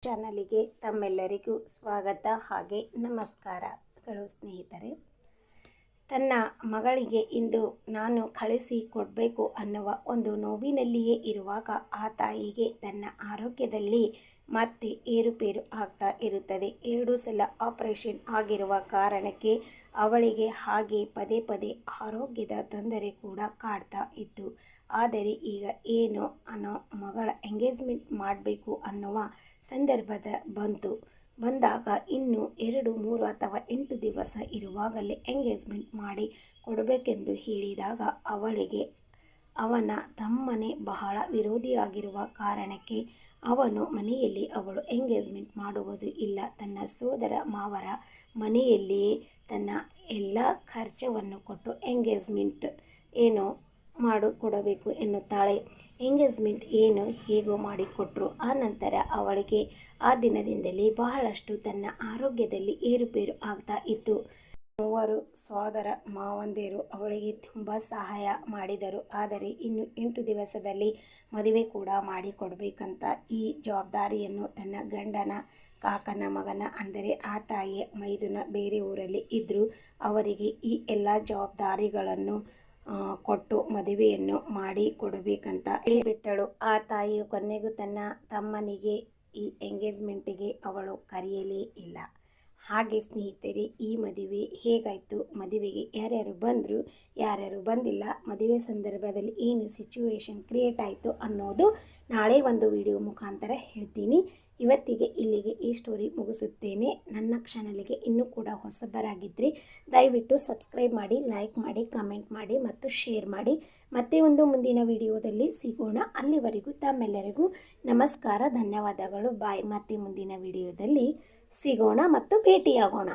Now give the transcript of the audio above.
ಚಾನಲಿಗೆ ತಮ್ಮೆಲ್ಲರಿಗೂ ಸ್ವಾಗತ ಹಾಗೆ ನಮಸ್ಕಾರಗಳು ಸ್ನೇಹಿತರೆ. ತನ್ನ ಮಗಳಿಗೆ ಇಂದು ನಾನು ಕಳಿಸಿ ಕೊಡಬೇಕು ಅನ್ನುವ ಒಂದು ನೋವಿನಲ್ಲಿಯೇ ಇರುವಾಗ ಆ ತಾಯಿಗೆ ತನ್ನ ಆರೋಗ್ಯದಲ್ಲಿ ಮತ್ತೆ ಏರುಪೇರು ಆಗ್ತಾ ಇರುತ್ತದೆ. 2 ಸಲ ಆಪರೇಷನ್ ಆಗಿರುವ ಕಾರಣಕ್ಕೆ ಅವಳಿಗೆ ಹಾಗೆ ಪದೇ ಪದೇ ಆರೋಗ್ಯದ ತೊಂದರೆ ಕೂಡ ಕಾಡ್ತಾ ಇತ್ತು. ಆದರೆ ಈಗ ಏನು ಅನ್ನೋ ಮಗಳ ಎಂಗೇಜ್ಮೆಂಟ್ ಮಾಡಬೇಕು ಅನ್ನುವ ಸಂದರ್ಭದ ಬಂದಾಗ ಇನ್ನು 2, 3 ಅಥವಾ 8 ದಿವಸ ಇರುವಾಗಲೇ ಎಂಗೇಜ್ಮೆಂಟ್ ಮಾಡಿ ಕೊಡಬೇಕೆಂದು ಹೇಳಿದಾಗ ಅವಳಿಗೆ ಅವನ ತಮ್ಮನೇ ಬಹಳ ವಿರೋಧಿಯಾಗಿರುವ ಕಾರಣಕ್ಕೆ ಅವನು ಮನೆಯಲ್ಲಿ ಅವಳು ಎಂಗೇಜ್ಮೆಂಟ್ ಮಾಡುವುದು ಇಲ್ಲ, ತನ್ನ ಸೋದರ ಮಾವರ ಮನೆಯಲ್ಲಿಯೇ ತನ್ನ ಎಲ್ಲ ಖರ್ಚವನ್ನು ಕೊಟ್ಟು ಎಂಗೇಜ್ಮೆಂಟ್ ಏನೋ ಮಾಡಿಕೊಡಬೇಕು ಎನ್ನುತ್ತಾಳೆ. ಎಂಗೇಜ್ಮೆಂಟ್ ಏನು ಹೇಗೋ ಮಾಡಿಕೊಟ್ರು. ಆ ನಂತರ ಅವಳಿಗೆ ಆ ದಿನದಿಂದಲೇ ಬಹಳಷ್ಟು ತನ್ನ ಆರೋಗ್ಯದಲ್ಲಿ ಏರುಪೇರು ಆಗ್ತಾ ಇತ್ತು. 3 ಸೋದರ ಮಾವಂದಿರು ಅವಳಿಗೆ ತುಂಬ ಸಹಾಯ ಮಾಡಿದರು. ಆದರೆ ಇನ್ನು 8 ದಿವಸದಲ್ಲಿ ಮದುವೆ ಕೂಡ ಮಾಡಿಕೊಡ್ಬೇಕಂತ ಈ ಜವಾಬ್ದಾರಿಯನ್ನು ತನ್ನ ಗಂಡನ ಕಾಕನ ಮಗನ ಅಂದರೆ ಆ ತಾಯಿಯ ಮೈದುನ ಬೇರೆ ಊರಲ್ಲಿ ಇದ್ದರು. ಅವರಿಗೆ ಈ ಎಲ್ಲ ಜವಾಬ್ದಾರಿಗಳನ್ನು ಕೊಟ್ಟು ಮದುವೆಯನ್ನು ಮಾಡಿ ಕೊಡಬೇಕಂತ ಹೇಳಿಬಿಟ್ಟಳು. ಆ ತಾಯಿಯು ಕೊನೆಗೂ ತನ್ನ ತಮ್ಮನಿಗೆ ಈ ಎಂಗೇಜ್ಮೆಂಟಿಗೆ ಅವಳು ಕರೆಯಲೇ ಇಲ್ಲ. ಹಾಗೆ ಸ್ನೇಹಿತರೆ, ಈ ಮದುವೆ ಹೇಗಾಯಿತು, ಮದುವೆಗೆ ಯಾರ್ಯಾರು ಬಂದರು, ಯಾರ್ಯಾರು ಬಂದಿಲ್ಲ, ಮದುವೆ ಸಂದರ್ಭದಲ್ಲಿ ಏನು ಸಿಚುವೇಶನ್ ಕ್ರಿಯೇಟ್ ಆಯಿತು ಅನ್ನೋದು ನಾಳೆ ಒಂದು ವಿಡಿಯೋ ಮುಖಾಂತರ ಹೇಳ್ತೀನಿ. ಇವತ್ತಿಗೆ ಇಲ್ಲಿಗೆ ಈ ಸ್ಟೋರಿ ಮುಗಿಸುತ್ತೇನೆ. ನನ್ನ ಚಾನಲ್ಗೆ ಇನ್ನೂ ಕೂಡ ಹೊಸಬರಾಗಿದ್ದರೆ ದಯವಿಟ್ಟು ಸಬ್ಸ್ಕ್ರೈಬ್ ಮಾಡಿ, ಲೈಕ್ ಮಾಡಿ, ಕಮೆಂಟ್ ಮಾಡಿ ಮತ್ತು ಶೇರ್ ಮಾಡಿ. ಮತ್ತೆ ಒಂದು ಮುಂದಿನ ವಿಡಿಯೋದಲ್ಲಿ ಸಿಗೋಣ. ಅಲ್ಲಿವರೆಗೂ ತಮ್ಮೆಲ್ಲರಿಗೂ ನಮಸ್ಕಾರ, ಧನ್ಯವಾದಗಳು, ಬಾಯ್. ಮತ್ತೆ ಮುಂದಿನ ವಿಡಿಯೋದಲ್ಲಿ ಸಿಗೋಣ ಮತ್ತು ಭೇಟಿಯಾಗೋಣ.